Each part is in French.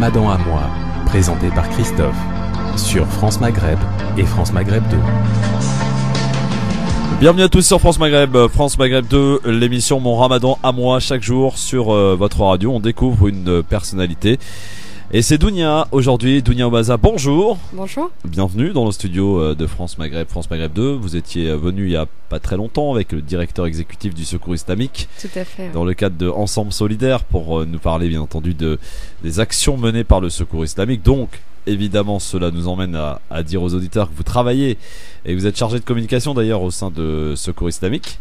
Ramadan à moi, présenté par Christophe, sur France Maghreb et France Maghreb 2. Bienvenue à tous sur France Maghreb 2, l'émission Mon Ramadan à moi. Chaque jour sur votre radio, on découvre une personnalité. Et c'est Dounia aujourd'hui, Dounia Obaza, bonjour. Bonjour. Bienvenue dans le studio de France Maghreb 2. Vous étiez venu il y a pas très longtemps avec le directeur exécutif du Secours Islamique. Tout à fait. Dans le cadre de Ensemble Solidaire pour nous parler bien entendu des actions menées par le Secours Islamique. Donc évidemment cela nous emmène à dire aux auditeurs que vous travaillez et vous êtes chargé de communication d'ailleurs au sein de Secours Islamique.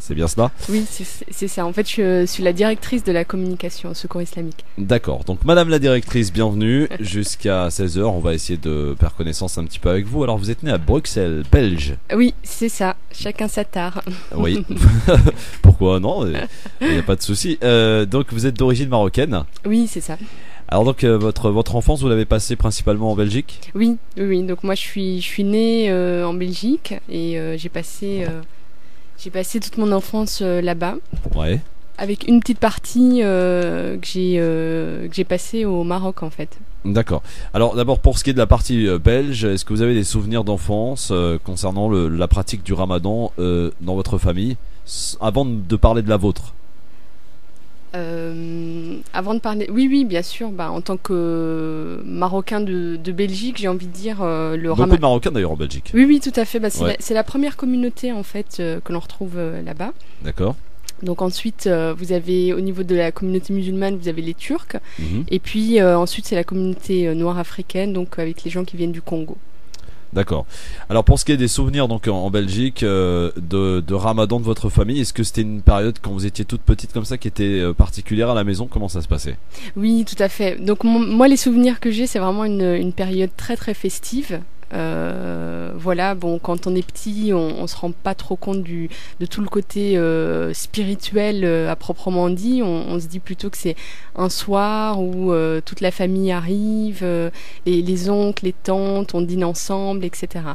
C'est bien cela ? Oui, c'est ça. En fait, je suis la directrice de la communication au Secours Islamique. D'accord. Donc, madame la directrice, bienvenue. Jusqu'à 16h, on va essayer de faire connaissance un petit peu avec vous. Alors, vous êtes née à Bruxelles, Belge. Oui, c'est ça. Chacun sa tare. Oui. Pourquoi ? Non, il n'y a pas de souci. Donc, vous êtes d'origine marocaine ? Oui, c'est ça. Alors, donc, votre enfance, vous l'avez passée principalement en Belgique ? Oui. Donc, moi, je suis née en Belgique et j'ai passé toute mon enfance là-bas. Ouais. Avec une petite partie que j'ai passée au Maroc en fait. D'accord. Alors d'abord pour ce qui est de la partie belge, est-ce que vous avez des souvenirs d'enfance concernant la pratique du Ramadan dans votre famille, avant de parler de la vôtre ? Avant de parler, oui, bien sûr. En tant que Marocain de Belgique, j'ai envie de dire le Ramadan. Beaucoup de Marocains d'ailleurs en Belgique. Oui, tout à fait. Ouais. C'est la première communauté en fait que l'on retrouve là-bas. D'accord. Donc ensuite, vous avez au niveau de la communauté musulmane, vous avez les Turcs, Mhm. et puis ensuite c'est la communauté noire africaine, donc avec les gens qui viennent du Congo. D'accord. Alors pour ce qui est des souvenirs donc en Belgique de Ramadan de votre famille, est-ce que c'était une période quand vous étiez toute petite comme ça qui était particulière à la maison ? Comment ça se passait ? Oui, tout à fait. Donc moi, les souvenirs que j'ai, c'est vraiment une période très très festive. Voilà, quand on est petit, on se rend pas trop compte de tout le côté spirituel à proprement dit. On se dit plutôt que c'est un soir où toute la famille arrive, les oncles, les tantes, on dîne ensemble, etc.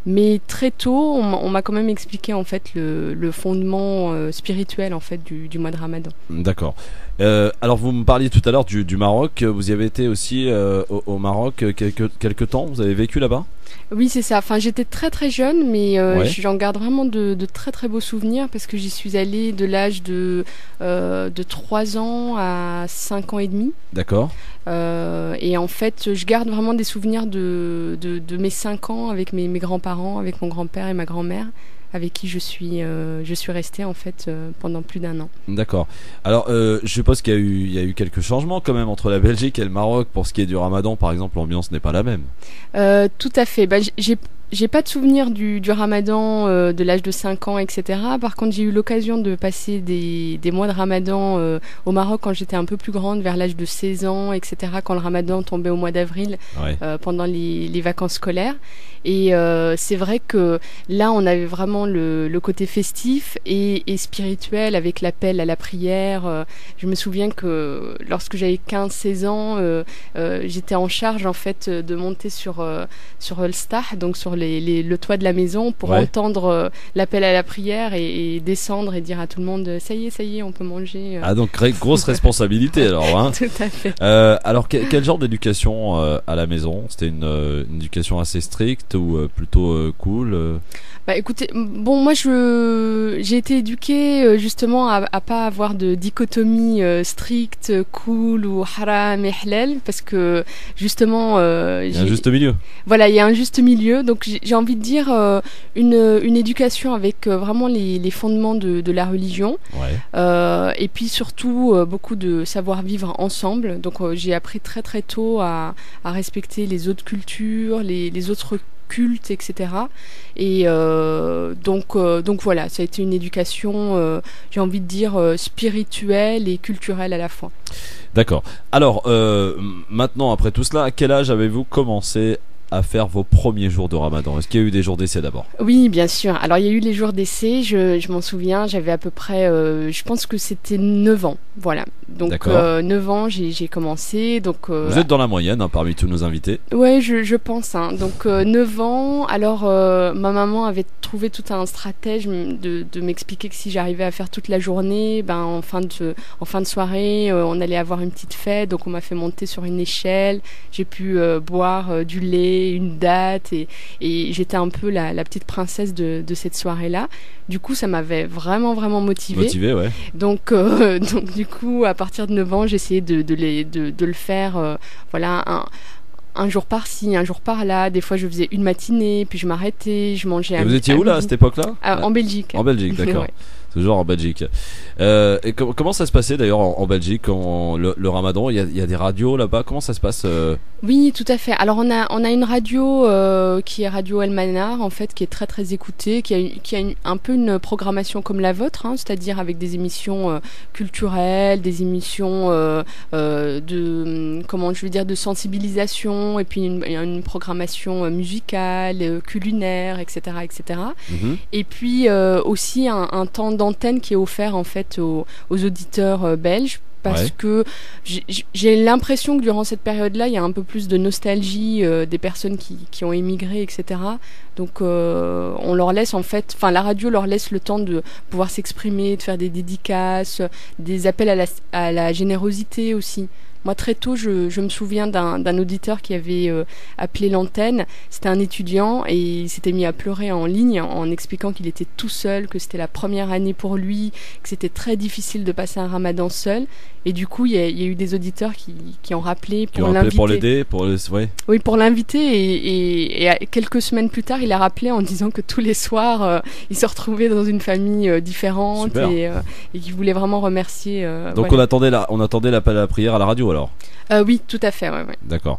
Mais très tôt, on m'a quand même expliqué en fait le fondement spirituel en fait du mois de Ramadan. D'accord. Alors vous me parliez tout à l'heure du Maroc. Vous y avez été aussi au Maroc quelque temps. Vous avez vécu là-bas ? Oui, c'est ça. Enfin, j'étais très très jeune, mais Ouais. j'en garde vraiment de très très beaux souvenirs parce que j'y suis allée de l'âge de 3 ans à 5 ans et demi. D'accord. Et en fait, je garde vraiment des souvenirs de mes 5 ans avec mes grands-parents, avec mon grand-père et ma grand-mère, avec qui je suis restée en fait pendant plus d'1 an. D'accord. Alors, je suppose qu'il y a eu quelques changements quand même entre la Belgique et le Maroc pour ce qui est du Ramadan, par exemple. L'ambiance n'est pas la même. Tout à fait. J'ai pas de souvenir du Ramadan de l'âge de 5 ans, etc. Par contre, j'ai eu l'occasion de passer des mois de Ramadan au Maroc quand j'étais un peu plus grande, vers l'âge de 16 ans, etc. Quand le Ramadan tombait au mois d'avril, Ouais. pendant les vacances scolaires. Et c'est vrai que là, on avait vraiment le côté festif et spirituel avec l'appel à la prière. Je me souviens que lorsque j'avais 15-16 ans, j'étais en charge en fait de monter sur le stah, donc sur le toit de la maison pour Ouais. entendre l'appel à la prière et descendre et dire à tout le monde ça y est, on peut manger. Ah donc grosse responsabilité alors. Hein. Tout à fait. Alors quel genre d'éducation à la maison ? C'était une éducation assez stricte ou plutôt cool Écoutez, moi j'ai été éduquée justement à pas avoir de dichotomie stricte, cool ou haram et halal, parce que justement Il y a un juste milieu. voilà, il y a un juste milieu. Donc j'ai envie de dire une éducation avec vraiment les fondements de la religion, Ouais. et puis surtout beaucoup de savoir-vivre ensemble. Donc j'ai appris très très tôt à respecter les autres cultures, les autres cultes, etc. Et donc voilà, ça a été une éducation, j'ai envie de dire, spirituelle et culturelle à la fois. D'accord. Alors maintenant après tout cela, à quel âge avez-vous commencé à faire vos premiers jours de Ramadan? Est-ce qu'il y a eu des jours d'essai d'abord? Oui, bien sûr. Alors, il y a eu les jours d'essai, je m'en souviens, j'avais à peu près, je pense que c'était 9 ans, voilà. Donc, D'accord. 9 ans, j'ai commencé, donc... Vous êtes dans la moyenne hein, parmi tous nos invités. Ouais, je pense, hein. Donc, 9 ans, alors, ma maman avait trouvé tout un stratège de m'expliquer que si j'arrivais à faire toute la journée, ben, en fin de soirée, on allait avoir une petite fête, donc on m'a fait monter sur une échelle, j'ai pu boire du lait, une date, et j'étais un peu la petite princesse de cette soirée-là. Du coup, ça m'avait vraiment, vraiment motivée. Motivé, ouais. Donc, donc du coup, à partir de 9 ans, j'essayais de le faire, voilà, un jour par-ci, un jour par-là. Des fois, je faisais une matinée, puis je m'arrêtais, je mangeais Et vous étiez où là à cette époque-là? En Belgique. En Belgique, d'accord. Ouais. Toujours en Belgique. Et comment ça se passait d'ailleurs en Belgique le Ramadan? Il y a des radios là-bas. Comment ça se passe Oui, tout à fait. Alors on a une radio qui est Radio El Manar en fait, qui est très très écoutée, qui a un peu une programmation comme la vôtre, hein, c'est-à-dire avec des émissions culturelles, des émissions de comment je veux dire de sensibilisation, et puis une programmation musicale, culinaire, etc., etc. Et puis aussi un temps d'antenne qui est offert en fait aux auditeurs belges, parce que j'ai l'impression que durant cette période-là, il y a un peu plus de nostalgie des personnes qui ont émigré, etc. Donc on leur laisse en fait, enfin la radio leur laisse le temps de pouvoir s'exprimer, de faire des dédicaces, des appels à la générosité aussi. Moi, très tôt, je me souviens d'un auditeur qui avait appelé l'antenne. C'était un étudiant et il s'était mis à pleurer en ligne en expliquant qu'il était tout seul, que c'était la première année pour lui, que c'était très difficile de passer un ramadan seul. Et du coup, il y a eu des auditeurs qui ont rappelé pour l'inviter. Pour l'aider, Oui, pour l'inviter. Et quelques semaines plus tard, il a rappelé en disant que tous les soirs, il se retrouvait dans une famille différente et qu'il voulait vraiment remercier. Donc on attendait l'appel à la prière à la radio alors. Oui, tout à fait. Ouais. D'accord.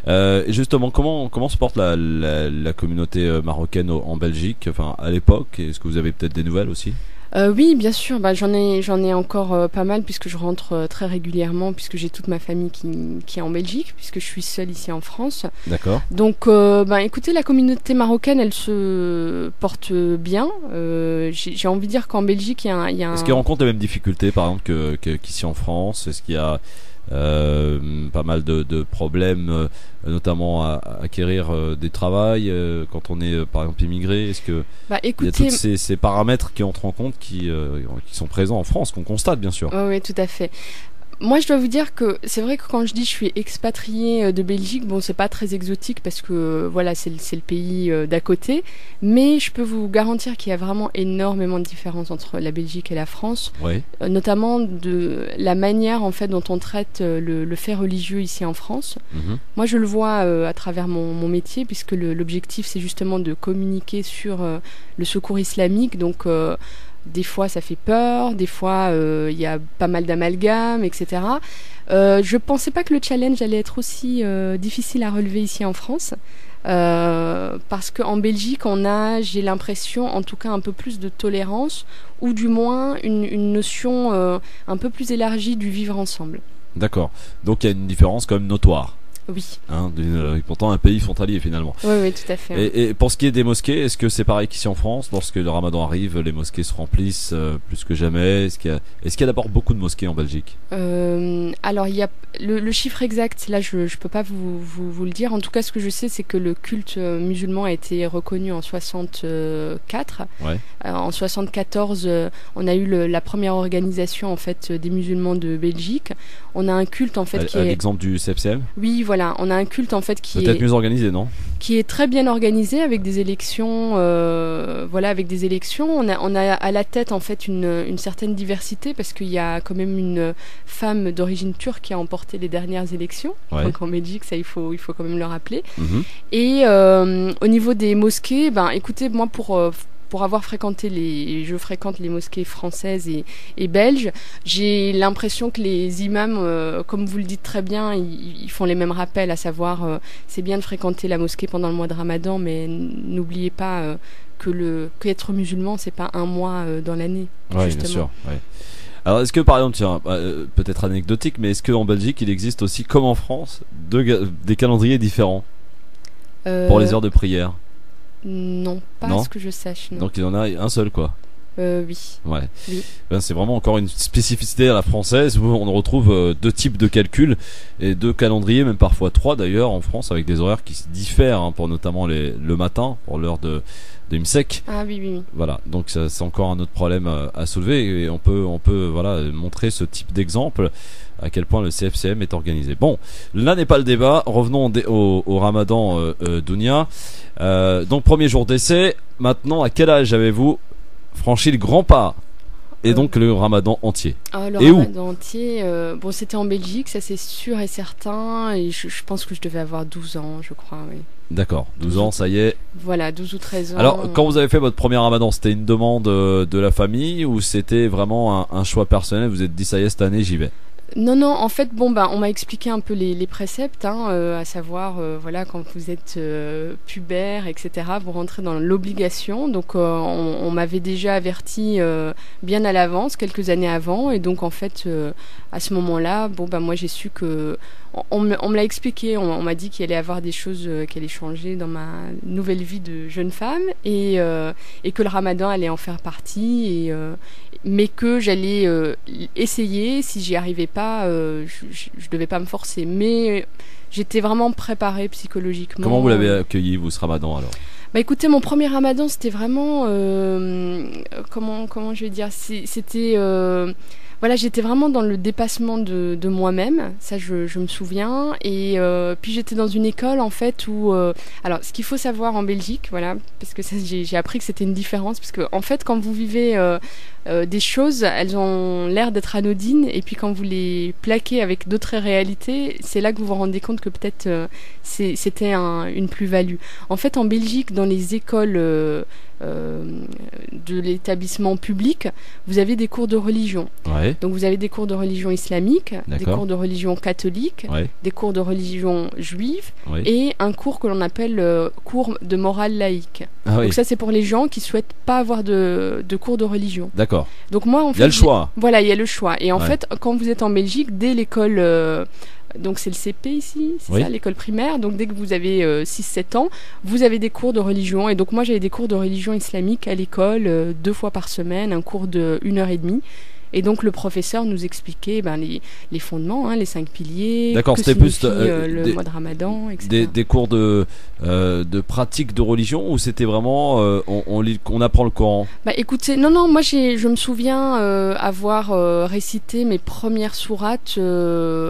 Et justement, comment se porte la communauté marocaine en Belgique, enfin à l'époque? Est-ce que vous avez peut-être des nouvelles aussi? Oui, bien sûr. J'en ai encore pas mal puisque je rentre très régulièrement, puisque j'ai toute ma famille qui est en Belgique, puisque je suis seule ici en France. D'accord. Donc, écoutez, la communauté marocaine, elle se porte bien. J'ai envie de dire qu'en Belgique, il y a Est-ce qu'ils rencontrent les mêmes difficultés, par exemple, qu'ici en France? Est-ce qu'il y a pas mal de problèmes, notamment à acquérir des travails quand on est par exemple immigré? Est-ce que écoutez, il y a tous ces paramètres qui entrent en compte qui sont présents en France, qu'on constate bien sûr? Oui, tout à fait. Moi, je dois vous dire que c'est vrai que quand je dis je suis expatriée de Belgique, bon, c'est pas très exotique parce que voilà, c'est le pays d'à côté, mais je peux vous garantir qu'il y a vraiment énormément de différences entre la Belgique et la France, notamment de la manière en fait dont on traite le fait religieux ici en France. Moi, je le vois à travers mon métier, puisque l'objectif c'est justement de communiquer sur le secours islamique, donc des fois ça fait peur, des fois il y a pas mal d'amalgames, etc. Je pensais pas que le challenge allait être aussi difficile à relever ici en France, parce qu'en Belgique on a, j'ai l'impression, en tout cas un peu plus de tolérance, ou du moins une notion un peu plus élargie du vivre ensemble. D'accord, donc il y a une différence quand même notoire. Oui. Pourtant un pays frontalier finalement. Oui, tout à fait. Et pour ce qui est des mosquées, est-ce que c'est pareil qu'ici en France? Lorsque le Ramadan arrive, les mosquées se remplissent plus que jamais. Est-ce qu'il y a d'abord beaucoup de mosquées en Belgique? Alors il y a le chiffre exact, là je peux pas vous le dire. En tout cas, ce que je sais, c'est que le culte musulman a été reconnu en 64. En 74, on a eu la première organisation en fait des musulmans de Belgique. On a un culte en fait qui est l'exemple du CFCM. Oui, voilà, on a un culte en fait qui peut-être mieux organisé, non? Qui est très bien organisé, avec des élections, avec des élections. On a à la tête en fait une certaine diversité, parce qu'il y a quand même une femme d'origine turque qui a emporté les dernières élections. Donc en Belgique, ça il faut quand même le rappeler. Et au niveau des mosquées, écoutez, moi pour avoir fréquenté je fréquente les mosquées françaises et belges, j'ai l'impression que les imams, comme vous le dites très bien, ils font les mêmes rappels, à savoir c'est bien de fréquenter la mosquée pendant le mois de Ramadan, mais n'oubliez pas qu'être musulman, c'est pas un mois dans l'année. Oui, bien sûr. Alors est-ce que par exemple, tiens, peut-être anecdotique, mais est-ce qu'en Belgique il existe aussi, comme en France, des calendriers différents? pour les heures de prière? Non, pas Non. à ce que je sache. Non. Donc il y en a un seul, quoi. Oui. Ouais. Oui. Ben, c'est vraiment encore une spécificité à la française où on retrouve deux types de calculs et deux calendriers, même parfois trois d'ailleurs en France, avec des horaires qui se diffèrent, hein, pour notamment le matin, pour l'heure de IMSEC. Ah oui, oui, oui. Voilà, donc ça, c'est encore un autre problème à soulever et on peut voilà, montrer ce type d'exemple à quel point le CFCM est organisé. Bon, là n'est pas le débat, revenons au Ramadan, Dounia. Donc premier jour d'essai, maintenant à quel âge avez-vous franchi le grand pas et donc le Ramadan entier? Le Et où? Ramadan entier, bon, c'était en Belgique, ça c'est sûr et certain, et je pense que je devais avoir 12 ans, je crois, oui. D'accord, 12 ans, ça y est. Voilà, 12 ou 13 ans. Alors, quand vous avez fait votre premier Ramadan, c'était une demande de la famille ou c'était vraiment un choix personnel? Vous êtes dit, ça y est, cette année, j'y vais? Non, non, en fait, bon, on m'a expliqué un peu les préceptes, hein, à savoir, voilà, quand vous êtes pubère, etc., vous rentrez dans l'obligation. Donc, on m'avait déjà averti bien à l'avance, quelques années avant, et donc, en fait, à ce moment-là, bon, moi, j'ai su que on me l'a expliqué, on m'a dit qu'il allait y avoir des choses qui allaient changer dans ma nouvelle vie de jeune femme et que le Ramadan allait en faire partie, mais que j'allais essayer. Si j'y arrivais pas, je devais pas me forcer. Mais j'étais vraiment préparée psychologiquement. Comment vous l'avez accueilli, vous, ce Ramadan, alors? Bah écoutez, mon premier Ramadan, c'était vraiment comment je vais dire, c'était voilà, j'étais vraiment dans le dépassement de moi-même, ça je me souviens, et puis j'étais dans une école en fait où, alors ce qu'il faut savoir en Belgique, voilà, parce que j'ai appris que c'était une différence, parce que en fait quand vous vivez des choses, elles ont l'air d'être anodines, et puis quand vous les plaquez avec d'autres réalités, c'est là que vous vous rendez compte que peut-être c'était une plus-value. En fait, en Belgique, dans les écoles de l'établissement public, vous avez des cours de religion. Ouais. Donc vous avez des cours de religion islamique, des cours de religion catholique, ouais. des cours de religion juive, ouais. et un cours que l'on appelle cours de morale laïque. Ah, donc oui. ça, c'est pour les gens qui souhaitent pas avoir de cours de religion. D'accord. Donc moi, en fait, il y a le choix. Voilà, il y a le choix. Et en ouais. fait, quand vous êtes en Belgique, dès l'école donc c'est le CP ici, c'est oui. ça, l'école primaire. Donc dès que vous avez 6-7 ans, vous avez des cours de religion. Et donc moi j'avais des cours de religion islamique à l'école 2 fois par semaine, un cours de 1h30. Et donc le professeur nous expliquait les fondements, hein, les 5 piliers, d'accord, que c'était plus le mois de Ramadan, etc. Des cours de pratique de religion, ou c'était vraiment on apprend le Coran? Bah écoutez, non, moi je me souviens avoir récité mes premières sourates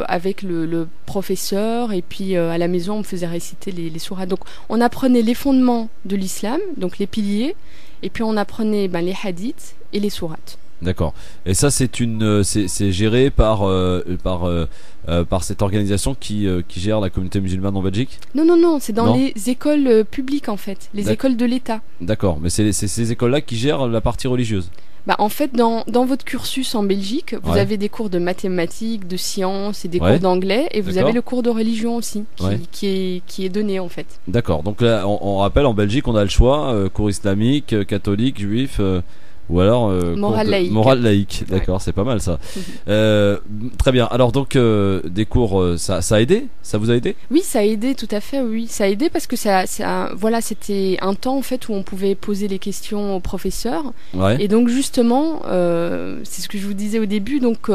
avec le professeur, et puis à la maison on me faisait réciter les sourates. Donc on apprenait les fondements de l'islam, donc les piliers, et puis on apprenait les hadiths et les sourates. D'accord. Et ça, c'est géré par cette organisation qui gère la communauté musulmane en Belgique? Non, c'est dans les écoles publiques en fait, les écoles de l'État. D'accord, mais c'est ces écoles-là qui gèrent la partie religieuse? En fait, dans votre cursus en Belgique, vous avez des cours de mathématiques, de sciences et des cours d'anglais, et vous avez le cours de religion aussi, qui est donné en fait. D'accord, donc là, on rappelle, en Belgique, on a le choix, cours islamique, catholique, juif... ou alors morale laïque. Morale laïque, d'accord, c'est pas mal ça. Très bien. Alors donc des cours, ça a aidé? Ça vous a aidé? Oui, ça a aidé, tout à fait. Oui, ça a aidé parce que voilà, c'était un temps en fait où on pouvait poser les questions au professeur. Ouais. Et donc justement, c'est ce que je vous disais au début. Donc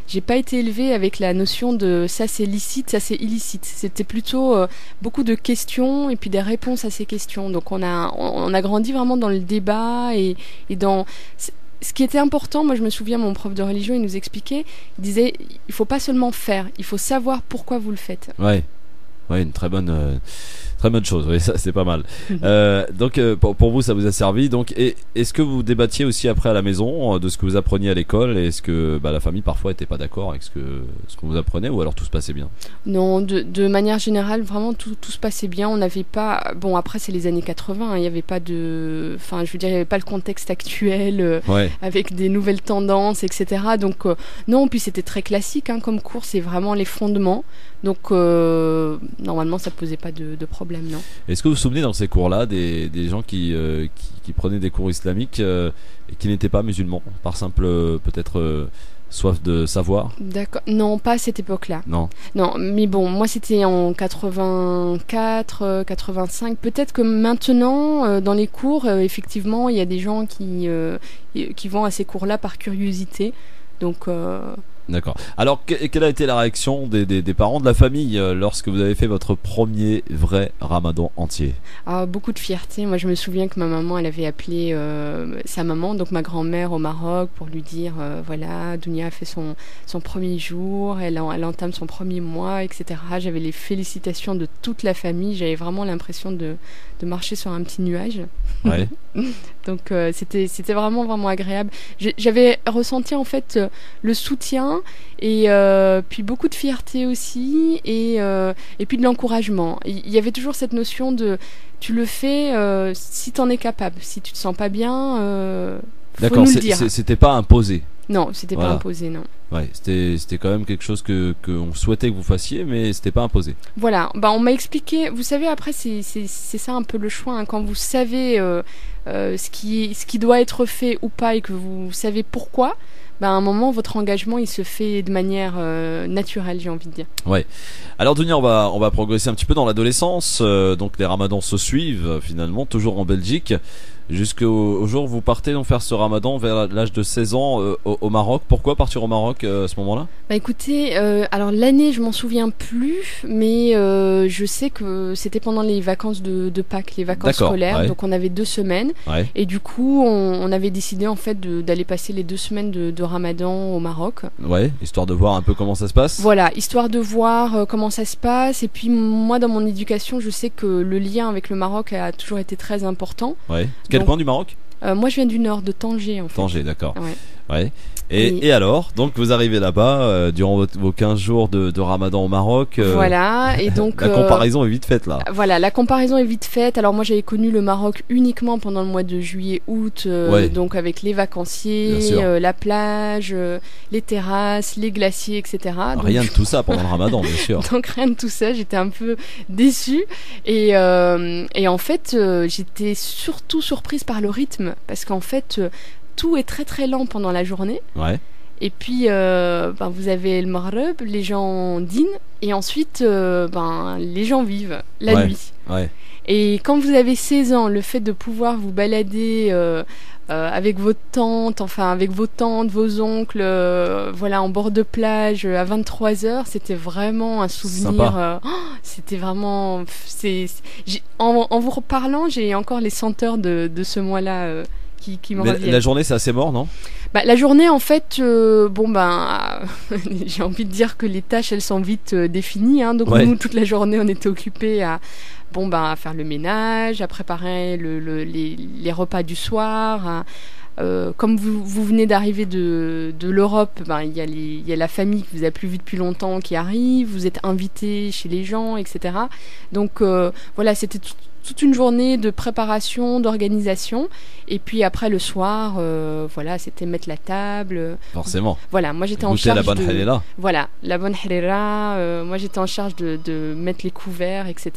j'ai pas été élevée avec la notion de ça c'est licite, ça c'est illicite. C'était plutôt beaucoup de questions et puis des réponses à ces questions. Donc on a grandi vraiment dans le débat et dans ce qui était important. Moi je me souviens, mon prof de religion, il nous expliquait, il disait il faut pas seulement faire, il faut savoir pourquoi vous le faites. Ouais, une très bonne chose, oui, ça c'est pas mal. Donc pour vous ça vous a servi. Donc, et est-ce que vous débattiez aussi après à la maison de ce que vous appreniez à l'école, et est-ce que la famille parfois était pas d'accord avec ce que vous apprenez, ou alors tout se passait bien? Non, de manière générale vraiment tout se passait bien. On n'avait pas, bon après c'est les années 80, il n'y avait pas il y avait pas le contexte actuel avec des nouvelles tendances, etc. Donc non, puis c'était très classique comme cours, c'est vraiment les fondements. Donc normalement ça posait pas de problème. Non. Est-ce que vous vous souvenez dans ces cours-là des gens qui prenaient des cours islamiques et qui n'étaient pas musulmans, par simple peut-être soif de savoir? D'accord. Non, pas à cette époque-là. Non. Non, mais bon, moi c'était en 84, 85. Peut-être que maintenant, dans les cours, effectivement, il y a des gens qui vont à ces cours-là par curiosité. Donc, D'accord. Alors, quelle a été la réaction des parents, de la famille, lorsque vous avez fait votre premier vrai ramadan entier? beaucoup de fierté. Moi, je me souviens que ma maman, elle avait appelé sa maman, donc ma grand-mère au Maroc, pour lui dire, voilà, Dounia a fait son premier jour, elle entame son premier mois, etc. J'avais les félicitations de toute la famille. J'avais vraiment l'impression de marcher sur un petit nuage. Ouais. Donc c'était vraiment vraiment agréable. J'avais ressenti en fait le soutien et puis beaucoup de fierté aussi et puis de l'encouragement. Il y avait toujours cette notion de tu le fais si t'en es capable. Si tu te sens pas bien, faut D'accord, nous le dire. c'était pas imposé. Non, c'était Voilà. pas imposé, non. Ouais, c'était quand même quelque chose que on souhaitait que vous fassiez, mais c'était pas imposé. Voilà, bah on m'a expliqué. Vous savez, après c'est ça un peu le choix, hein. Quand vous savez ce qui doit être fait ou pas et que vous savez pourquoi, bah à un moment votre engagement il se fait de manière naturelle, j'ai envie de dire. Ouais. Alors Dounia, on va progresser un petit peu dans l'adolescence. Donc les ramadans se suivent finalement, toujours en Belgique. Jusqu'au jour où vous partez donc faire ce ramadan vers l'âge de 16 ans au Maroc. Pourquoi partir au Maroc à ce moment-là? Bah écoutez, alors l'année je m'en souviens plus, mais je sais que c'était pendant les vacances de Pâques, les vacances D'accord, scolaires, ouais. donc on avait 2 semaines, Ouais. et du coup on avait décidé en fait d'aller passer les 2 semaines de Ramadan au Maroc. Ouais, histoire de voir un peu comment ça se passe. Voilà, histoire de voir comment ça se passe, et puis moi dans mon éducation je sais que le lien avec le Maroc a toujours été très important. Ouais. Quel Donc, point du Maroc? Moi je viens du nord, de Tanger en fait. Tanger, d'accord. Ouais. Ouais. Et alors, donc vous arrivez là-bas durant vos 15 jours de ramadan au Maroc. Voilà, et donc La comparaison est vite faite là. voilà, la comparaison est vite faite. Alors moi j'avais connu le Maroc uniquement pendant le mois de juillet-août, Ouais. donc avec les Bien vacanciers, sûr. la plage, les terrasses, les glaciers, etc. Donc, Rien de tout ça pendant le ramadan, bien sûr. donc rien de tout ça, j'étais un peu déçue et en fait j'étais surtout surprise par le rythme parce qu'en fait tout est très très lent pendant la journée. Ouais. Et puis, vous avez le Maghreb, les gens dînent, et ensuite, les gens vivent la Ouais. nuit. Ouais. Et quand vous avez 16 ans, le fait de pouvoir vous balader avec vos tantes, vos oncles, voilà, en bord de plage à 23h, c'était vraiment un souvenir. C'était vraiment. En vous reparlant, j'ai encore les senteurs de ce mois-là qui me Mais reviennent. la journée, c'est assez mort, non? La journée, en fait, j'ai envie de dire que les tâches, elles sont vite définies, hein. Donc Ouais. nous, toute la journée, on était occupés à faire le ménage, à préparer les repas du soir. Comme vous venez d'arriver de l'Europe, il y a la famille que vous n'avez plus vue depuis longtemps qui arrive, vous êtes invité chez les gens, etc. Donc voilà, c'était toute une journée de préparation, d'organisation, et puis après le soir, c'était mettre la table. Forcément. Voilà, moi j'étais en Goûter charge la bonne halala. Voilà, la bonne harira. Moi j'étais en charge de mettre les couverts, etc.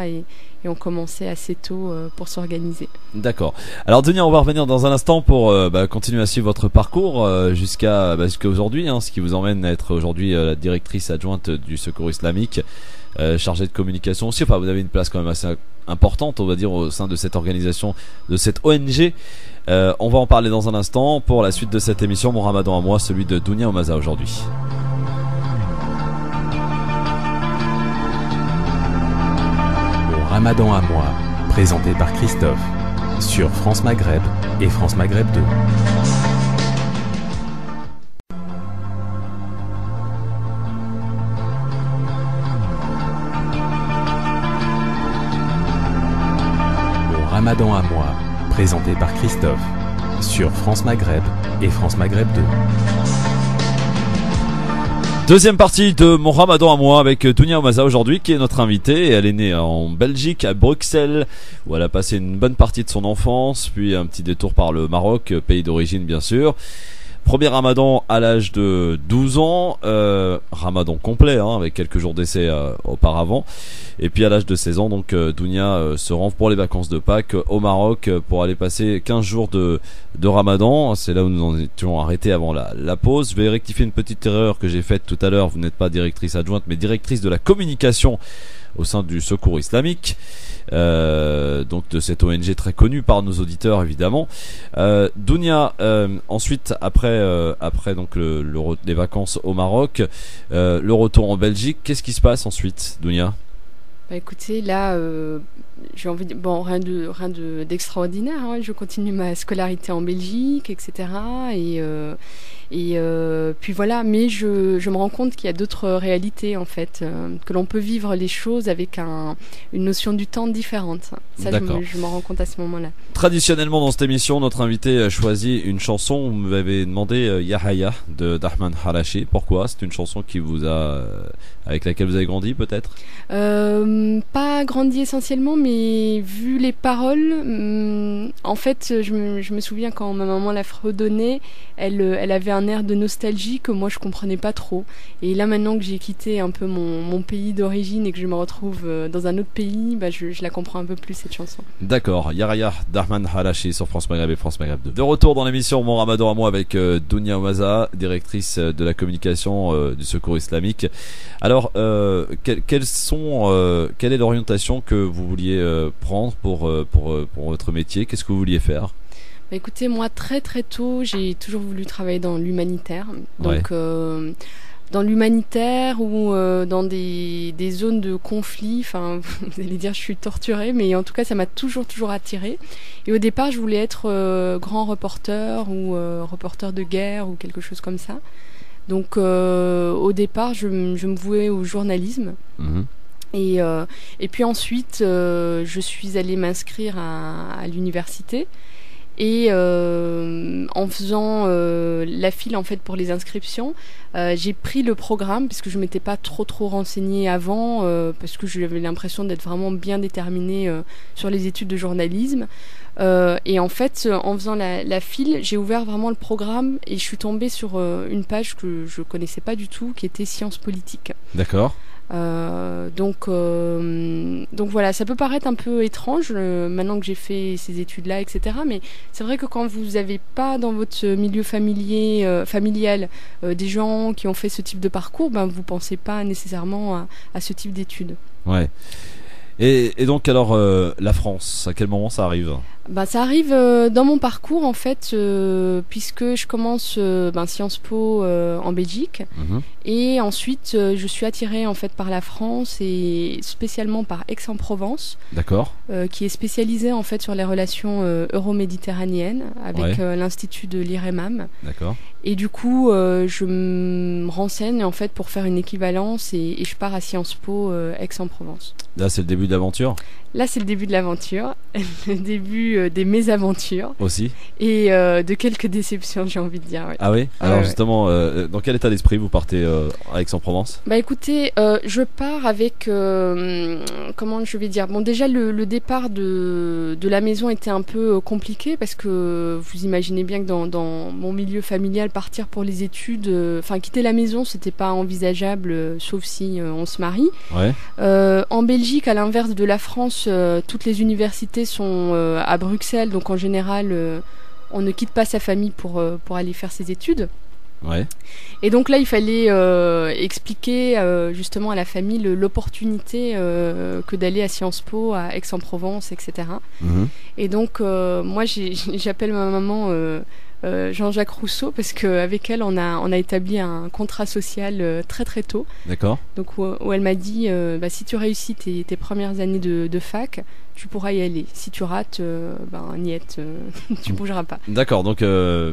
Et on commençait assez tôt pour s'organiser. D'accord. Alors Denis, on va revenir dans un instant pour continuer à suivre votre parcours jusqu'à aujourd'hui, hein, ce qui vous emmène à être aujourd'hui la directrice adjointe du Secours Islamique, chargée de communication aussi. Enfin, vous avez une place quand même assez importante, on va dire, au sein de cette organisation, de cette ONG. On va en parler dans un instant pour la suite de cette émission, Mon Ramadan à moi, celui de Dounia Omaza aujourd'hui. Mon Ramadan à moi, présenté par Christophe, sur France Maghreb et France Maghreb 2. Mon Ramadan à moi, présenté par Christophe, sur France Maghreb et France Maghreb 2. Deuxième partie de Mon Ramadan à moi avec Dounia Omaza aujourd'hui, qui est notre invitée. Elle est née en Belgique, à Bruxelles, où elle a passé une bonne partie de son enfance, puis un petit détour par le Maroc, pays d'origine bien sûr. Premier ramadan à l'âge de 12 ans, ramadan complet, avec quelques jours d'essai auparavant. Et puis à l'âge de 16 ans, donc Dounia se rend pour les vacances de Pâques au Maroc pour aller passer 15 jours de ramadan. C'est là où nous en étions arrêtés avant la pause. Je vais rectifier une petite erreur que j'ai faite tout à l'heure. Vous n'êtes pas directrice adjointe, mais directrice de la communication au sein du Secours Islamique, donc de cette ONG très connue par nos auditeurs évidemment. Dounia, ensuite après donc les vacances au Maroc, le retour en Belgique, qu'est-ce qui se passe ensuite, Dounia? Bah écoutez, là, j'ai envie de... Bon, rien d'extraordinaire, hein. Je continue ma scolarité en Belgique, etc. Et puis voilà, mais je me rends compte qu'il y a d'autres réalités, en fait, que l'on peut vivre les choses avec une notion du temps différente. Ça, je m'en rends compte à ce moment-là. Traditionnellement, dans cette émission, notre invité choisit une chanson. Vous m'avez demandé Yahaya de Dahman Halachi. Pourquoi? C'est une chanson qui avec laquelle vous avez grandi, peut-être? Pas grandi essentiellement, mais vu les paroles, en fait, je me souviens quand ma maman la fredonnait, elle avait un air de nostalgie que moi je comprenais pas trop. Et là, maintenant que j'ai quitté un peu mon pays d'origine et que je me retrouve dans un autre pays, bah, je la comprends un peu plus, cette chanson. D'accord. Yaraya Dahman Halachi sur France Maghreb et France Maghreb 2. De retour dans l'émission Mon Ramadan à moi avec Dounia Oumaza, directrice de la communication du Secours Islamique. Alors, quelle est l'orientation que vous vouliez prendre pour votre métier? Qu'est-ce que vous vouliez faire? Bah écoutez, moi très très tôt, j'ai toujours voulu travailler dans l'humanitaire. Donc dans l'humanitaire ou dans des zones de conflit. Enfin, vous allez dire je suis torturée, mais en tout cas ça m'a toujours attirée. Et au départ, je voulais être grand reporter ou reporter de guerre ou quelque chose comme ça. Donc au départ, je me vouais au journalisme. Mmh. Et puis ensuite, je suis allée m'inscrire à l'université. Et en faisant la file en fait pour les inscriptions, j'ai pris le programme parce que je m'étais pas trop renseignée avant, parce que j'avais l'impression d'être vraiment bien déterminée sur les études de journalisme. Et en fait, en faisant la file, j'ai ouvert vraiment le programme et je suis tombée sur une page que je connaissais pas du tout, qui était sciences politiques. D'accord. Donc voilà, ça peut paraître un peu étrange maintenant que j'ai fait ces études-là, etc. Mais c'est vrai que quand vous n'avez pas dans votre milieu familial des gens qui ont fait ce type de parcours, ben vous pensez pas nécessairement à ce type d'études. Ouais. Et donc alors la France, à quel moment ça arrive? Bah, ça arrive dans mon parcours en fait, puisque je commence Sciences Po en Belgique, et ensuite je suis attirée en fait par la France et spécialement par Aix-en-Provence. D'accord. Qui est spécialisée en fait sur les relations euro-méditerranéennes avec l'Institut de l'IREMAM. D'accord. Et du coup, je me renseigne en fait pour faire une équivalence et je pars à Sciences Po Aix-en-Provence. Là, c'est le début de l'aventure. Là, c'est le début de l'aventure, le début des mésaventures. Aussi. Et de quelques déceptions, j'ai envie de dire. Ouais. Ah oui. Alors justement, dans quel état d'esprit vous partez à Aix-en-Provence? Bah écoutez, je pars avec, comment je vais dire, bon déjà le départ de la maison était un peu compliqué parce que vous imaginez bien que dans mon milieu familial, partir pour les études, quitter la maison, c'était pas envisageable, sauf si on se marie. Ouais. En Belgique, à l'inverse de la France, toutes les universités sont à Bruxelles, donc en général, on ne quitte pas sa famille pour aller faire ses études. Ouais. Et donc là, il fallait expliquer justement à la famille l'opportunité que d'aller à Sciences Po, à Aix-en-Provence, etc. Et donc, moi, j'appelle ma maman Jean-Jacques Rousseau parce qu'avec elle, on a établi un contrat social très tôt. D'accord. Donc où elle m'a dit, si tu réussis tes premières années de fac, tu pourras y aller. Si tu rates, niette, tu bougeras pas. D'accord, donc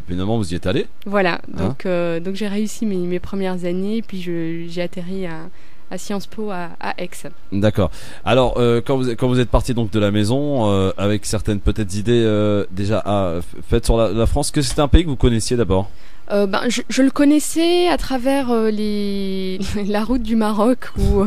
finalement vous y êtes allé. Voilà, donc j'ai réussi mes premières années, puis j'ai atterri à Sciences Po à Aix. D'accord. Alors quand vous êtes parti donc de la maison avec certaines peut-être idées déjà faites sur la France, que c'était un pays que vous connaissiez d'abord? Je le connaissais à travers la route du Maroc où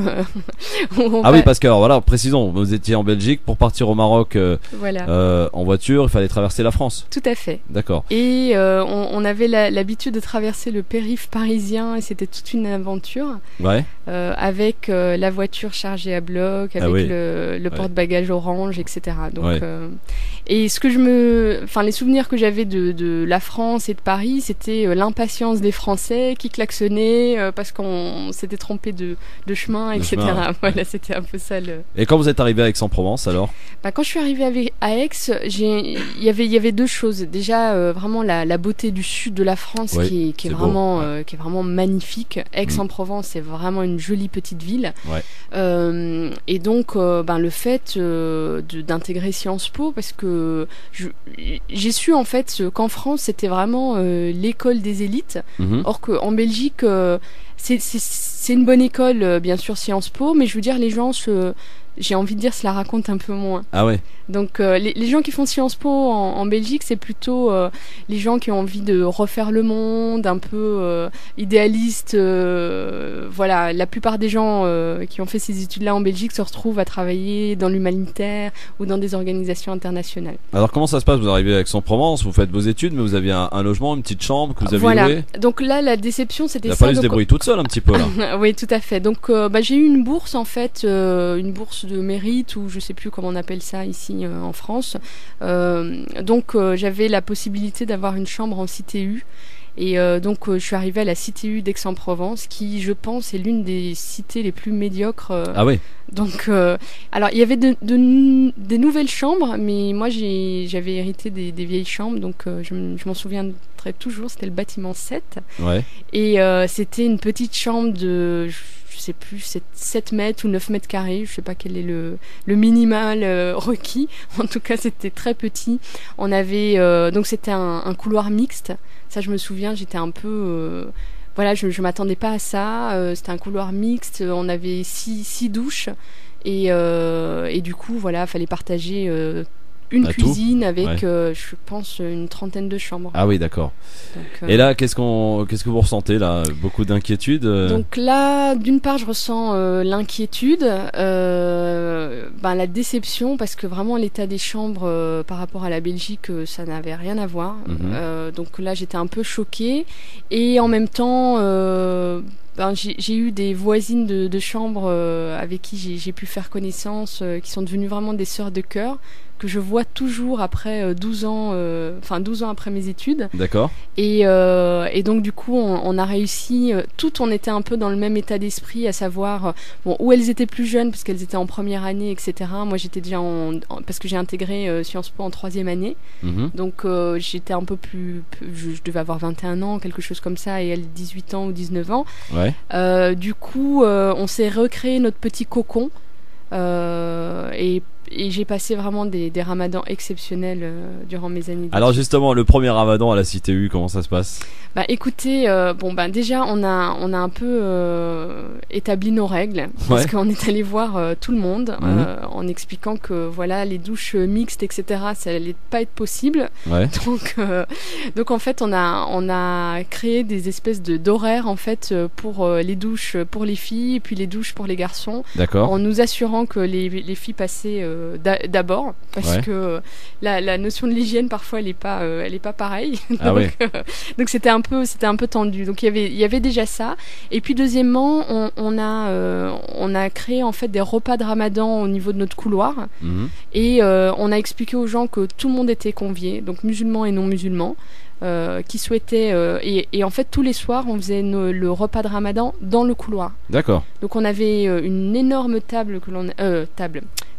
oui, parce que alors voilà, précisons, vous étiez en Belgique pour partir au Maroc voilà. En voiture, il fallait traverser la France. Tout à fait. D'accord. Et on avait l'habitude de traverser le périph' parisien et c'était toute une aventure. Ouais. Avec la voiture chargée à bloc, avec le porte-bagages orange, etc. Donc, et les souvenirs que j'avais de la France et de Paris, c'était l'impatience des Français qui klaxonnaient parce qu'on s'était trompé de chemin, etc. Voilà, c'était un peu ça. Et quand vous êtes arrivé à Aix-en-Provence, alors? Quand je suis arrivée à Aix, il y avait deux choses. Déjà, vraiment la beauté du sud de la France qui est vraiment magnifique. Aix-en-Provence, c'est vraiment une jolie petite ville. Ouais. Et donc, le fait d'intégrer Sciences Po, parce que j'ai su en fait qu'en France, c'était vraiment l'école des élites. Or qu'en Belgique, c'est une bonne école, bien sûr, Sciences Po, mais je veux dire, les gens j'ai envie de dire, se la racontent un peu moins. Ah ouais. Donc les gens qui font Sciences Po en Belgique, c'est plutôt les gens qui ont envie de refaire le monde, un peu idéalistes. Voilà, la plupart des gens qui ont fait ces études-là en Belgique se retrouvent à travailler dans l'humanitaire ou dans des organisations internationales. Alors comment ça se passe? Vous arrivez à Aix-en-Provence, vous faites vos études, mais vous aviez un logement, une petite chambre que vous avez louée. Donc là, la déception, c'était ça. Il a fallu se débrouiller toute seule un petit peu là. Oui, tout à fait. Donc j'ai eu une bourse en fait, une bourse de mérite ou je sais plus comment on appelle ça ici en France. Donc j'avais la possibilité d'avoir une chambre en CTU. Et donc je suis arrivée à la CTU d'Aix-en-Provence qui, je pense, est l'une des cités les plus médiocres. Ah oui. Donc alors il y avait des nouvelles chambres, mais moi j'avais hérité des vieilles chambres, donc je m'en souviendrai toujours. C'était le bâtiment 7. Ouais. Et c'était une petite chambre de, je sais plus, 7 mètres ou 9 mètres carrés, je sais pas quel est le minimal requis. En tout cas, c'était très petit. On avait donc c'était un couloir mixte. Ça, je me souviens, j'étais un peu voilà, je m'attendais pas à ça. C'était un couloir mixte. On avait six douches et du coup, voilà, fallait partager une cuisine avec, je pense, une trentaine de chambres. Ah oui, d'accord. Donc, et là, qu'est-ce que vous ressentez là? Beaucoup d'inquiétude. Donc là, d'une part, je ressens l'inquiétude, la déception, parce que vraiment l'état des chambres par rapport à la Belgique, ça n'avait rien à voir. Donc là, j'étais un peu choquée, et en même temps, j'ai eu des voisines de chambre avec qui j'ai pu faire connaissance, qui sont devenues vraiment des sœurs de cœur, que je vois toujours après 12 ans après mes études. D'accord. Et donc du coup on a réussi, on était un peu dans le même état d'esprit, à savoir où elles étaient plus jeunes parce qu'elles étaient en première année, etc. Moi j'étais déjà parce que j'ai intégré Sciences Po en troisième année. Donc j'étais un peu plus, je devais avoir 21 ans, quelque chose comme ça, et elles 18 ans ou 19 ans. Ouais. Du coup on s'est recréé notre petit cocon. Et j'ai passé vraiment des ramadans exceptionnels durant mes années d'études. Alors justement, le premier ramadan à la CTU, comment ça se passe? Écoutez, déjà on a un peu établi nos règles, parce qu'on est allé voir tout le monde en expliquant que voilà, les douches mixtes, etc., ça allait pas être possible. Ouais. Donc en fait on a créé des espèces d'horaires en fait pour les douches pour les filles et puis les douches pour les garçons. D'accord. En nous assurant que les filles passaient d'abord, parce que la notion de l'hygiène parfois elle est pas pareille. Donc c'était un peu tendu. Donc il y avait déjà ça. Et puis deuxièmement, on a créé en fait des repas de Ramadan au niveau de notre couloir. Et on a expliqué aux gens que tout le monde était convié, donc musulmans et non musulmans. Qui souhaitaient et en fait tous les soirs on faisait le repas de Ramadan dans le couloir. D'accord. Donc on avait une énorme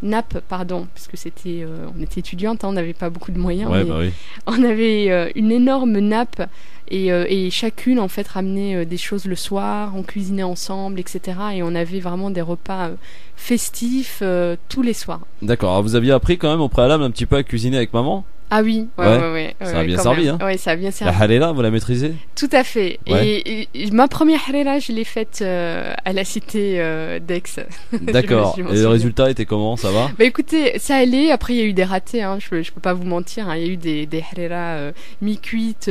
nappe, pardon, parce que c'était on était étudiante, on n'avait pas beaucoup de moyens. Ouais, oui. On avait une énorme nappe et chacune en fait ramenait des choses le soir, on cuisinait ensemble, etc. Et on avait vraiment des repas festifs tous les soirs. D'accord. Alors vous aviez appris quand même au préalable un petit peu à cuisiner avec maman? Ah oui, ouais. Ça a bien servi, hein. Ouais, ça a bien servi. La halela, vous la maîtrisez? Tout à fait. Ouais. Et ma première halela, je l'ai faite à la cité d'Aix. D'accord. Je m'en Et le souviens. résultat était comment? Ça va? Bah écoutez, ça allait. Après, il y a eu des ratés. Hein. Je peux pas vous mentir. Hein. Il y a eu des hareras mi-cuites,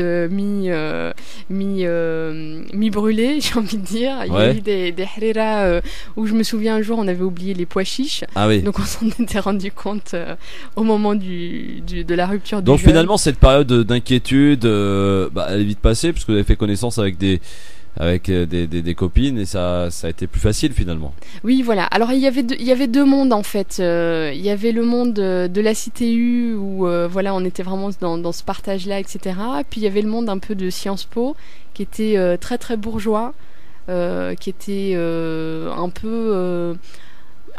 mi-brûlées, j'ai envie de dire. Il y a eu des hareras où je me souviens un jour, on avait oublié les pois chiches. Ah oui. Donc on s'en était rendu compte au moment de la rupture du Donc jeûne. finalement, cette période d'inquiétude, elle est vite passée puisque vous avez fait connaissance avec des copines et ça a été plus facile finalement. Oui, voilà. Alors il y avait deux mondes en fait. Il y avait le monde de la CTU où voilà, on était vraiment dans ce partage-là, etc. Puis il y avait le monde un peu de Sciences Po qui était très très bourgeois, qui était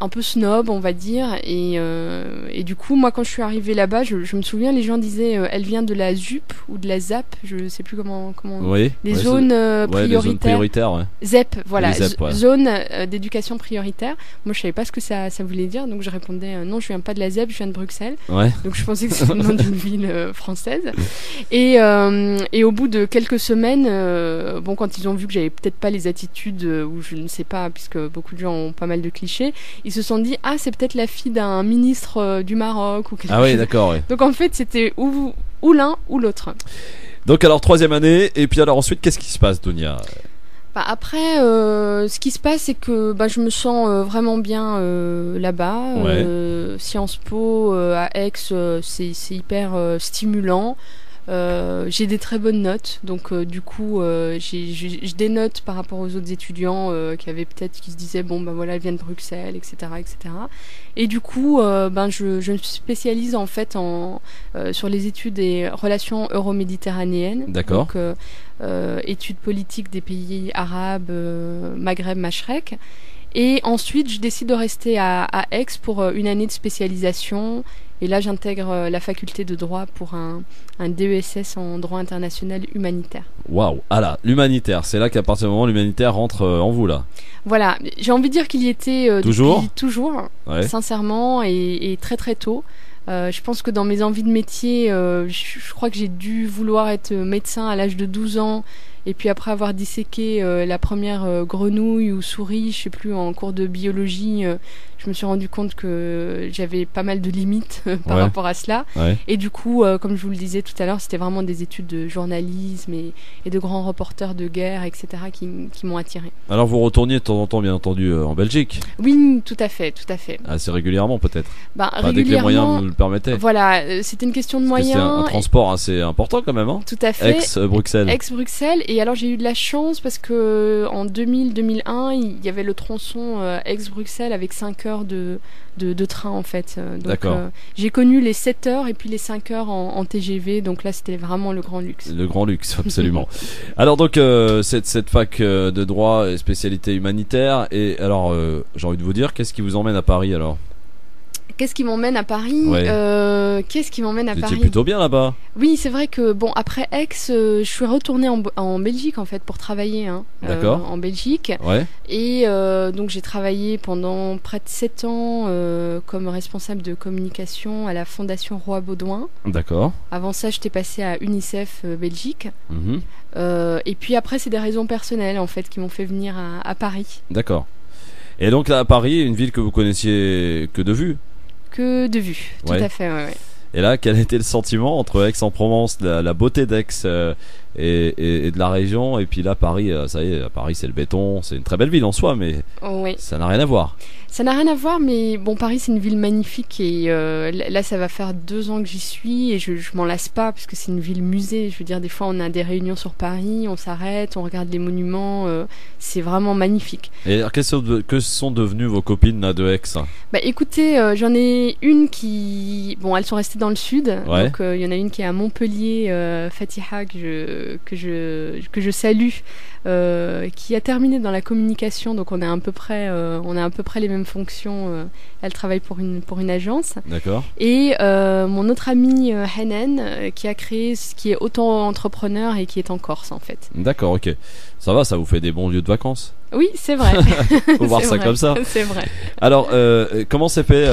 un peu snob, on va dire, et du coup, moi, quand je suis arrivée là-bas, je me souviens, les gens disaient, elle vient de la ZUP ou de la ZAP, je sais plus comment. Oui. Les zones prioritaires. Les zones prioritaires, ouais. ZEP, voilà, Les ZEP, ouais. zone d'éducation prioritaire. Moi, je savais pas ce que ça voulait dire, donc je répondais, non, je viens pas de la ZEP, je viens de Bruxelles. Ouais. Donc je pensais que c'était le nom d'une ville française. Et au bout de quelques semaines, quand ils ont vu que j'avais peut-être pas les attitudes, ou je ne sais pas, puisque beaucoup de gens ont pas mal de clichés, ils se sont dit, ah, c'est peut-être la fille d'un ministre du Maroc ou quelque chose. Ah oui, d'accord, ouais. Donc en fait, c'était ou l'un ou l'autre. Donc alors, 3e année, et puis alors ensuite, qu'est-ce qui se passe, Dunia? Bah, après, ce qui se passe, c'est que je me sens vraiment bien là-bas. Ouais. Sciences Po à Aix, c'est hyper stimulant. J'ai des très bonnes notes, donc du coup j'ai des notes par rapport aux autres étudiants qui se disaient voilà, elle vient de Bruxelles, etc., etc. Et du coup je me spécialise en fait sur les études et relations euro-méditerranéennes. D'accord. Donc études politiques des pays arabes, Maghreb, Machrek. Et ensuite je décide de rester à Aix pour une année de spécialisation. Et là, j'intègre la faculté de droit pour un DESS en droit international humanitaire. Waouh. Ah là, l'humanitaire, c'est là qu'à partir du moment où l'humanitaire rentre en vous là. Voilà, j'ai envie de dire qu'il y était toujours, ouais. Sincèrement, et très très tôt. Je pense que dans mes envies de métier, je crois que j'ai dû vouloir être médecin à l'âge de 12 ans. Et puis après avoir disséqué la première grenouille ou souris, je sais plus, en cours de biologie, je me suis rendu compte que j'avais pas mal de limites par rapport à cela. Ouais. Et du coup, comme je vous le disais tout à l'heure, c'était vraiment des études de journalisme et de grands reporters de guerre, etc. qui m'ont attiré. Alors vous retourniez de temps en temps, bien entendu, en Belgique? Oui, tout à fait. Assez régulièrement peut-être? Régulièrement, dès que les moyens vous le permettaient. Voilà, c'était une question de moyens. C'est un transport assez important quand même, hein? Tout à fait. Aix-Bruxelles. Aix-Bruxelles. Et alors j'ai eu de la chance parce que en 2000-2001, il y avait le tronçon Aix-Bruxelles avec 5 heures de train en fait. Donc, d'accord. J'ai connu les 7 heures et puis les 5 heures en TGV. Donc là, c'était vraiment le grand luxe. Le grand luxe, absolument. Alors donc cette fac de droit et spécialité humanitaire. Et alors j'ai envie de vous dire, qu'est-ce qui vous emmène à Paris alors? Qu'est-ce qui m'emmène à Paris? Qu'est-ce qui m'emmène à Paris? Vous étiez plutôt bien là-bas. Oui, c'est vrai que après Aix, je suis retournée en Belgique en fait pour travailler. D'accord. En Belgique. Ouais. Et donc j'ai travaillé pendant près de 7 ans comme responsable de communication à la Fondation Roi Baudouin. D'accord. Avant ça, j'étais passée à UNICEF Belgique. Mm-hmm. Et puis après, c'est des raisons personnelles en fait qui m'ont fait venir à Paris. D'accord. Et donc là, à Paris, une ville que vous connaissiez que de vue? Que de vue, tout à fait, ouais. Et là, quel était le sentiment entre Aix-en-Provence, la beauté d'Aix et de la région, et puis là, Paris, ça y est, Paris c'est le béton, c'est une très belle ville en soi, mais ça n'a rien à voir. Ça n'a rien à voir, mais bon, Paris c'est une ville magnifique et là ça va faire 2 ans que j'y suis et je m'en lasse pas parce que c'est une ville musée. Je veux dire, des fois on a des réunions sur Paris, on s'arrête, on regarde les monuments, c'est vraiment magnifique. Et alors, que sont devenues vos copines là de Aix? Bah écoutez, j'en ai une qui, bon, elles sont restées dans le sud, donc il y en a une qui est à Montpellier, Fatiha que je salue. Qui a terminé dans la communication, donc on a à peu près les mêmes fonctions. Elle travaille pour une agence. D'accord. Et mon autre amie Hanan qui a créé ce qui est auto-entrepreneur et qui est en Corse en fait. D'accord, ok. Ça va, ça vous fait des bons lieux de vacances. Oui, c'est vrai. Faut voir ça comme ça. C'est vrai. Alors, comment s'est fait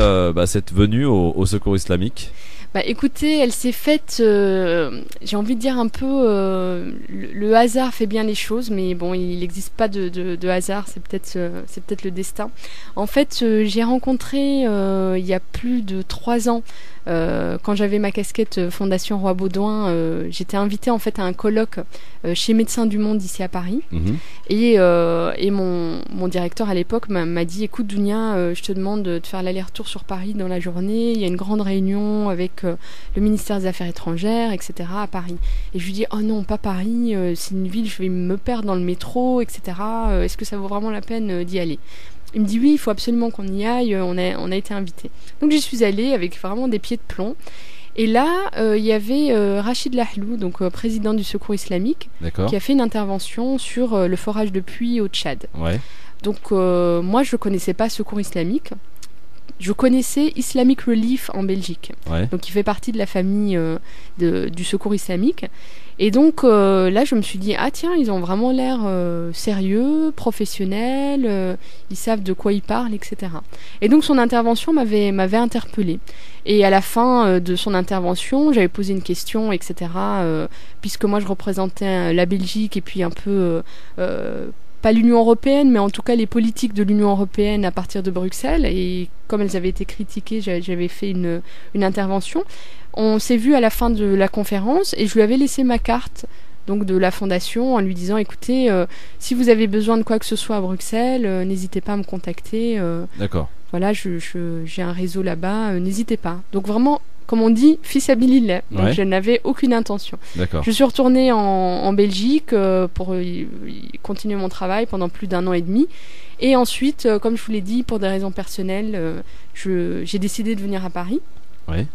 cette venue au Secours Islamique? Bah écoutez, elle s'est faite, j'ai envie de dire un peu, le hasard fait bien les choses, mais bon, il n'existe pas de hasard, c'est peut-être le destin. En fait, j'ai rencontré il y a plus de 3 ans, quand j'avais ma casquette Fondation Roi Baudouin, j'étais invitée en fait à un colloque chez Médecins du Monde ici à Paris. Et mon directeur à l'époque m'a dit, écoute Dounia, je te demande de faire l'aller-retour sur Paris dans la journée, il y a une grande réunion avec le ministère des Affaires étrangères, etc. à Paris. Et je lui dis, oh non, pas Paris, c'est une ville, je vais me perdre dans le métro, etc. Est-ce que ça vaut vraiment la peine d'y aller ? Il me dit oui, il faut absolument qu'on y aille, on a été invités. Donc j'y suis allée avec vraiment des pieds de plomb. Et là, il y avait Rachid Lahlou, donc président du Secours islamique, qui a fait une intervention sur le forage de puits au Tchad. Ouais. Donc moi, je ne connaissais pas Secours islamique. Je connaissais Islamic Relief en Belgique. Ouais. Donc il fait partie de la famille du Secours islamique. Et donc là, je me suis dit, ah tiens, ils ont vraiment l'air sérieux, professionnels, ils savent de quoi ils parlent, etc. Et donc son intervention m'avait interpellée. Et à la fin de son intervention, j'avais posé une question, etc. Puisque moi, je représentais la Belgique et puis un peu... pas l'Union européenne, mais en tout cas les politiques de l'Union européenne à partir de Bruxelles. Et comme elles avaient été critiquées, j'avais fait une intervention. On s'est vu à la fin de la conférence et je lui avais laissé ma carte donc de la fondation en lui disant, écoutez, si vous avez besoin de quoi que ce soit à Bruxelles, n'hésitez pas à me contacter. D'accord. Voilà, j'ai un réseau là-bas, n'hésitez pas. Donc vraiment, comme on dit, fils habilillah. Donc je n'avais aucune intention. D'accord. Je suis retournée en Belgique pour continuer mon travail pendant plus d'1 an et demi. Et ensuite, comme je vous l'ai dit, pour des raisons personnelles, j'ai décidé de venir à Paris. Ouais.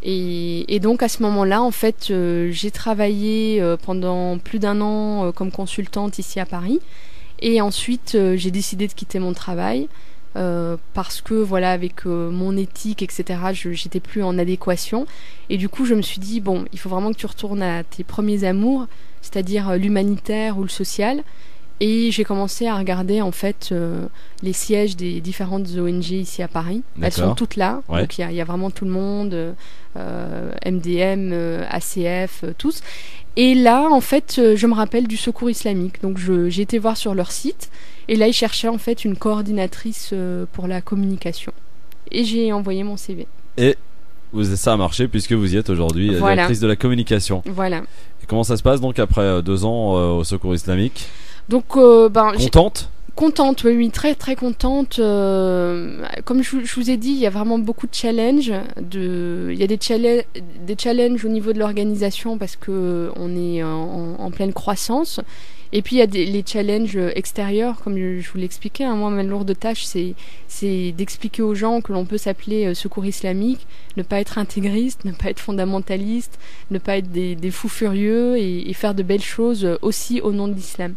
Et donc à ce moment-là, en fait, j'ai travaillé pendant plus d'1 an comme consultante ici à Paris. Et ensuite, j'ai décidé de quitter mon travail. Parce que voilà, avec mon éthique, etc., j'étais plus en adéquation. Et du coup, je me suis dit, bon, il faut vraiment que tu retournes à tes premiers amours, c'est-à-dire l'humanitaire ou le social. Et j'ai commencé à regarder en fait les sièges des différentes ONG ici à Paris. D'accord. Elles sont toutes là, Ouais. donc il y a vraiment tout le monde, MDM, ACF, tous. Et là, en fait, je me rappelle du Secours islamique. Donc j'ai été voir sur leur site. Et là, ils cherchaient en fait une coordinatrice pour la communication. Et j'ai envoyé mon CV. Et ça a marché puisque vous y êtes aujourd'hui, Voilà. directrice de la communication. Voilà. Et comment ça se passe donc après 2 ans au Secours islamique ? Donc, Contente ? Contente, oui, très très contente. Comme je vous ai dit, il y a vraiment beaucoup de challenges. Il y a des challenges au niveau de l'organisation parce que on est en pleine croissance. Et puis il y a les challenges extérieurs, comme je vous l'expliquais. Moi, ma lourde tâche, c'est d'expliquer aux gens que l'on peut s'appeler Secours islamique, ne pas être intégriste, ne pas être fondamentaliste, ne pas être des fous furieux et faire de belles choses aussi au nom de l'islam.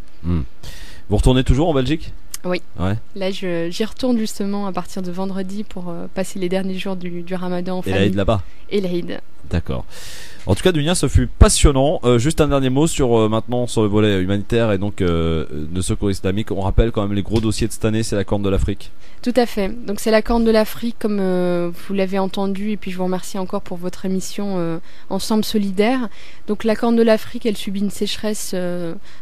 Vous retournez toujours en Belgique ? Oui. Ouais. Là, j'y retourne justement à partir de vendredi pour passer les derniers jours du Ramadan en Et famille. l'Aïd là-bas ? Et l'Aïd. D'accord. En tout cas, Dounia, ce fut passionnant. Juste un dernier mot sur maintenant sur le volet humanitaire et donc de Secours islamique. On rappelle quand même les gros dossiers de cette année, c'est la Corne de l'Afrique. Tout à fait. Donc c'est la Corne de l'Afrique, comme vous l'avez entendu, et puis je vous remercie encore pour votre émission Ensemble Solidaire. Donc la Corne de l'Afrique, elle subit une sécheresse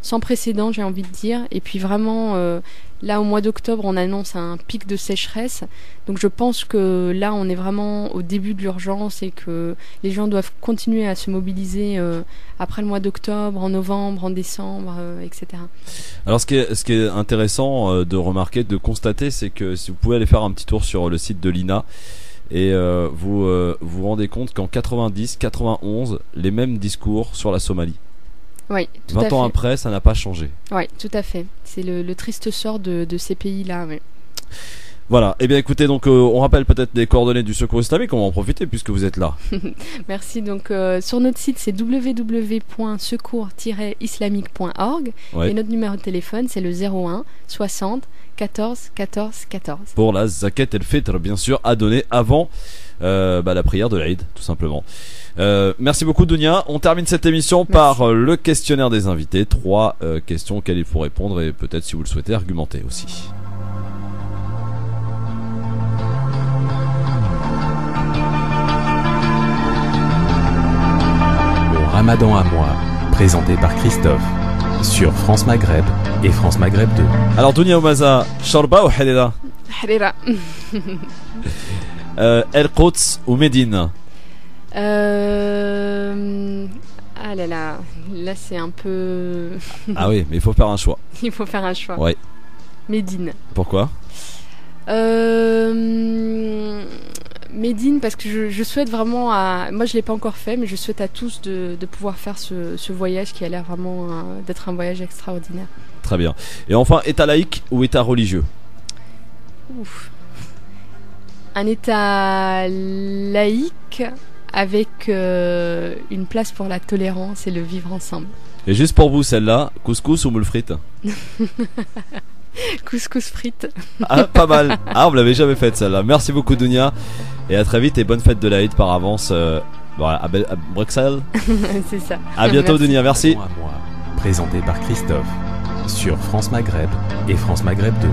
sans précédent, j'ai envie de dire. Et puis vraiment, là au mois d'octobre, on annonce un pic de sécheresse. Donc je pense que là, on est vraiment au début de l'urgence et que les gens doivent continuer à se mobiliser après le mois d'octobre, en novembre, en décembre, etc. Alors ce qui est intéressant de remarquer, de constater, c'est que si vous pouvez aller faire un petit tour sur le site de l'INA et vous rendez compte qu'en 90-91, les mêmes discours sur la Somalie. Oui, tout à fait. 20 ans après, ça n'a pas changé. Oui, tout à fait. C'est le triste sort de ces pays-là. Oui. Voilà, et bien écoutez, donc on rappelle peut-être des coordonnées du Secours islamique, on va en profiter puisque vous êtes là. Merci, donc sur notre site c'est www.secours-islamique.org et notre numéro de téléphone c'est le 01 60 14 14 14. Pour la Zakat el-Fitr, bien sûr, à donner avant la prière de l'Aïd, tout simplement. Merci beaucoup Dounia, on termine cette émission par le questionnaire des invités, 3 questions auxquelles il faut répondre et peut-être si vous le souhaitez argumenter aussi. Ramadan à moi, présenté par Christophe, sur France Maghreb et France Maghreb 2. Alors Dunia Oumaza, Shorba ou Halila? Harira. El Quds ou Médine? Ah là là, là c'est un peu... Ah oui, mais il faut faire un choix. Il faut faire un choix. Ouais. Médine. Pourquoi? Médine parce que je souhaite vraiment à... Moi je l'ai pas encore fait, mais je souhaite à tous de pouvoir faire ce voyage qui a l'air vraiment d'être un voyage extraordinaire. Très bien. Et enfin, état laïque ou état religieux? Ouf. Un état laïque avec une place pour la tolérance et le vivre ensemble. Et juste pour vous, celle-là, couscous ou moule frite? Couscous frites. Ah, pas mal. Ah, on me l'avait jamais faite celle-là. Merci beaucoup Dunia. Et à très vite et bonne fête de l'Aïd par avance voilà, à Bruxelles. C'est ça. À bientôt Dunia, merci. Ramadan à moi, présenté par Christophe, sur France Maghreb et France Maghreb 2.